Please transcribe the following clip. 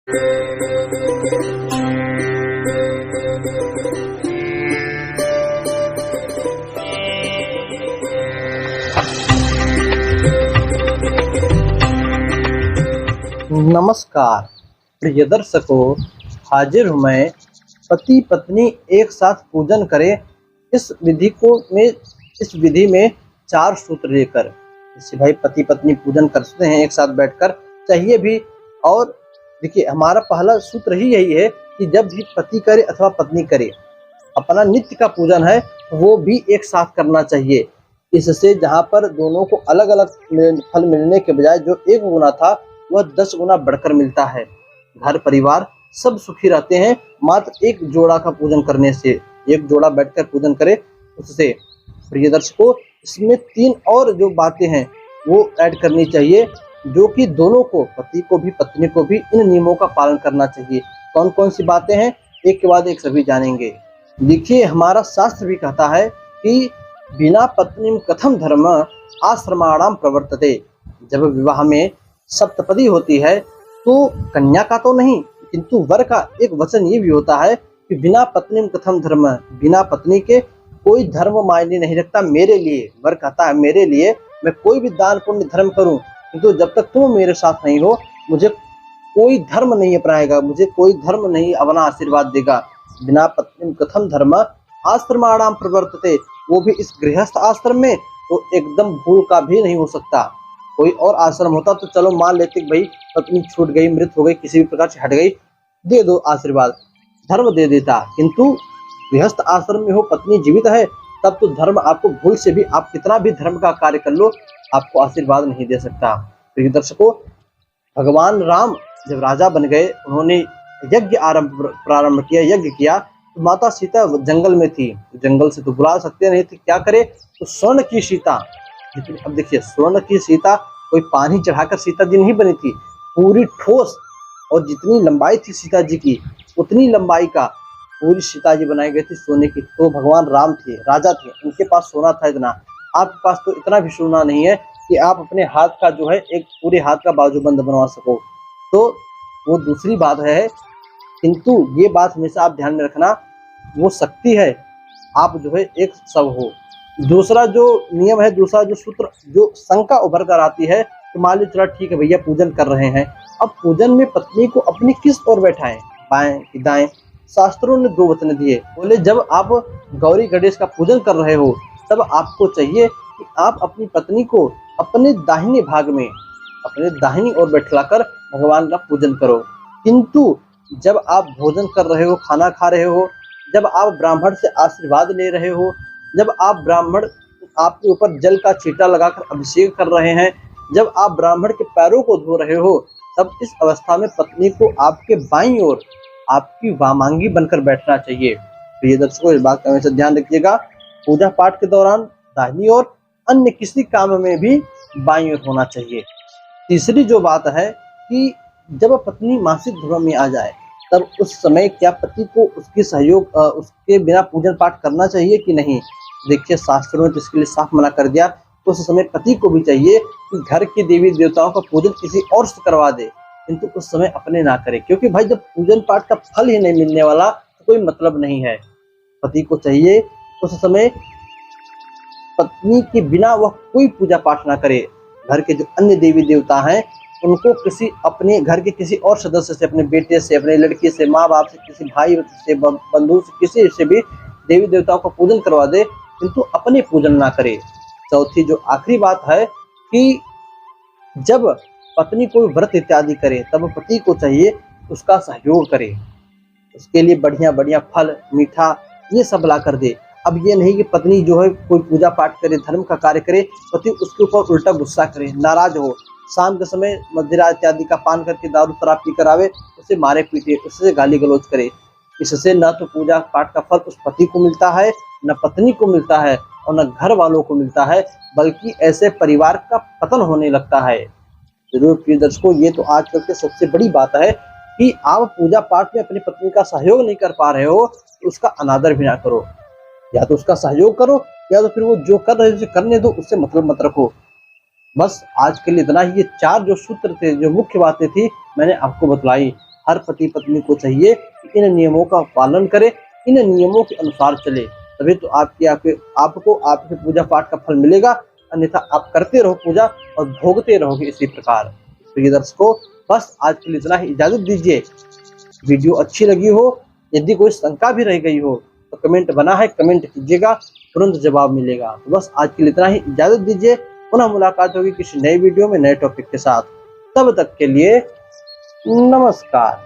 नमस्कार प्रिय दर्शकों, हाजिर हूँ मैं। पति पत्नी एक साथ पूजन करें इस विधि में 4 सूत्र लेकर। जैसे भाई पति पत्नी पूजन करते हैं एक साथ बैठकर, चाहिए भी। और देखिए, हमारा पहला सूत्र ही यही है कि जब भी पति करे अथवा पत्नी करे, अपना नित्य का पूजन है वो भी एक साथ करना चाहिए। इससे जहाँ पर दोनों को अलग अलग फल मिलने के बजाय जो 1 गुना था वह 10 गुना बढ़कर मिलता है। घर परिवार सब सुखी रहते हैं मात्र एक जोड़ा का पूजन करने से। एक जोड़ा बैठकर पूजन करे उससे। प्रिय दर्शकों, इसमें 3 और जो बातें हैं वो ऐड करनी चाहिए, जो कि दोनों को, पति को भी पत्नी को भी, इन नियमों का पालन करना चाहिए। कौन कौन सी बातें हैं, एक के बाद एक सभी जानेंगे। देखिए, हमारा शास्त्र भी कहता है कि बिना पत्नी कथम धर्म आश्रमाणाम प्रवर्तते। जब विवाह में सप्तपदी होती है तो कन्या का तो नहीं, किंतु वर का एक वचन ये भी होता है कि बिना पत्नी कथम धर्म, बिना पत्नी के कोई धर्म मायने नहीं रखता मेरे लिए। वर कहता है मेरे लिए मैं कोई भी दान पुण्य धर्म करूं, किंतु जब तक तुम मेरे साथ नहीं हो मुझे कोई धर्म नहीं अपनाएगा, मुझे कोई धर्म नहीं अपना आशीर्वाद देगा। बिना पत्नी कथम धर्म आश्रमाणाम प्रवर्तते, वो भी इस गृहस्थ आश्रम में तो एकदम भूल का भी नहीं हो सकता। कोई और आश्रम होता तो चलो मान लेते कि भाई पत्नी छूट गई, मृत हो गई, किसी भी प्रकार से हट गई, दे दो आशीर्वाद, धर्म दे देता। किंतु गृहस्थ आश्रम में हो, पत्नी जीवित है, तब तो धर्म आपको भूल से भी, आप कितना भी धर्म का कार्य कर लो, आपको आशीर्वाद नहीं दे सकता। प्रिय दर्शकों, भगवान राम जब राजा बन गए, उन्होंने यज्ञ प्रारंभ किया, यज्ञ किया, तो माता सीता जंगल में थी, जंगल से तो बुला सकते नहीं थे, क्या करे, तो स्वर्ण की सीता। लेकिन अब देखिए, स्वर्ण की सीता कोई पानी चढ़ाकर सीता जी नहीं बनी थी, पूरी ठोस, और जितनी लंबाई थी सीता जी की उतनी लंबाई का पूरी सीता जी बनाई गई थी सोने की। तो भगवान राम थे, राजा थे, उनके पास सोना था इतना। आपके पास तो इतना भी सोना नहीं है कि आप अपने हाथ का जो है एक पूरे हाथ का बाजूबंद बनवा सको, तो वो दूसरी बात है। किंतु ये बात हमेशा आप ध्यान में रखना, वो शक्ति है, आप जो है एक सब हो। दूसरा जो नियम है, दूसरा जो सूत्र, जो शंका उभर कर आती है, तो मान लो चला ठीक है भैया पूजन कर रहे हैं, अब पूजन में पत्नी को अपनी किस ओर बैठाएं, बाएं कि दाएं। शास्त्रों ने 2 वचन दिए, बोले जब आप गौरी गणेश का पूजन कर रहे हो तब आपको चाहिए कि आप अपनी पत्नी को अपने दाहिने भाग में, अपने दाहिनी ओर बैठलाकर भगवान का पूजन करो। किंतु जब आप भोजन कर रहे हो, खाना खा रहे हो, जब आप ब्राह्मण से आशीर्वाद ले रहे हो, जब आप ब्राह्मण आपके ऊपर जल का छींटा लगाकर अभिषेक कर रहे हैं, जब आप ब्राह्मण के पैरों को धो रहे हो, तब इस अवस्था में पत्नी को आपके बाईं ओर, आपकी वामांगी बनकर बैठना चाहिए। प्रिय दर्शकों, इस बात का हमेशा ध्यान रखिएगा, पूजा पाठ के दौरान दाहिनी ओर, अन्य किसी काम में भी बाईं ओर होना चाहिए। तीसरी जो बात है कि जब पत्नी मासिक धर्म में आ जाए, तब उस समय क्या पति को उसकी सहयोग, उसके बिना पूजन पाठ करना चाहिए कि नहीं। देखिए, शास्त्रों ने इसके लिए साफ मना कर दिया। उस समय पति को भी चाहिए कि घर के देवी देवताओं का पूजन किसी और से करवा दे, किंतु उस समय अपने ना करे, क्योंकि भाई जब पूजन पाठ का फल ही नहीं मिलने वाला तो कोई मतलब नहीं है। पति को चाहिए उस समय पत्नी के बिना वह कोई पूजा पाठ ना करे। घर के जो अन्य देवी देवता हैं उनको किसी अपने घर के किसी और सदस्य से, अपने बेटे से, अपने लड़की से, माँ बाप से, किसी भाई से, बंधु से, किसी से भी देवी देवताओं का पूजन करवा दे, किंतु अपने पूजन ना करे। चौथी जो आखिरी बात है कि जब पत्नी कोई व्रत इत्यादि करे तब पति को चाहिए उसका सहयोग करे, उसके लिए बढ़िया बढ़िया फल, मीठा ये सब ला कर दे। अब ये नहीं कि पत्नी जो है कोई पूजा पाठ करे, धर्म का कार्य करे, पति उसके ऊपर उल्टा गुस्सा करे, नाराज हो, शाम के समय मदिरा इत्यादि का पान करके, दारू शराब पी कर आवे, उसे मारे पीटे, उससे गाली गलौज करे। इससे न तो पूजा पाठ का फल उस पति को मिलता है, न पत्नी को मिलता है, और न घर वालों को मिलता है, बल्कि ऐसे परिवार का पतन होने लगता है। जरूर प्रिय दर्शकों, ये तो आजकल की सबसे बड़ी बात है कि आप पूजा पाठ में अपनी पत्नी का सहयोग नहीं कर पा रहे हो, तो उसका अनादर भी ना करो। या तो उसका सहयोग करो, या तो फिर वो जो कर रहे उसे करने दो, उससे मतलब मत रखो। बस आज के लिए इतना ही। ये 4 जो सूत्र थे, जो मुख्य बातें थी, मैंने आपको बतलाई। हर पति पत्नी को चाहिए कि इन नियमों का पालन करें, इन नियमों के अनुसार चले, तभी तो आपको आपके पूजा पाठ का फल मिलेगा। अन्यथा आप करते रहो पूजा और भोगते रहोगे इसी प्रकार। प्रिय दर्शकों, बस आज के लिए इतना ही, इजाजत दीजिए। वीडियो अच्छी लगी हो, यदि कोई शंका भी रह गई हो तो कमेंट बना है, कमेंट कीजिएगा, तुरंत जवाब मिलेगा। तो बस आज के लिए इतना ही, इजाजत दीजिए। पुनः मुलाकात होगी किसी नई वीडियो में नए टॉपिक के साथ। तब तक के लिए नमस्कार।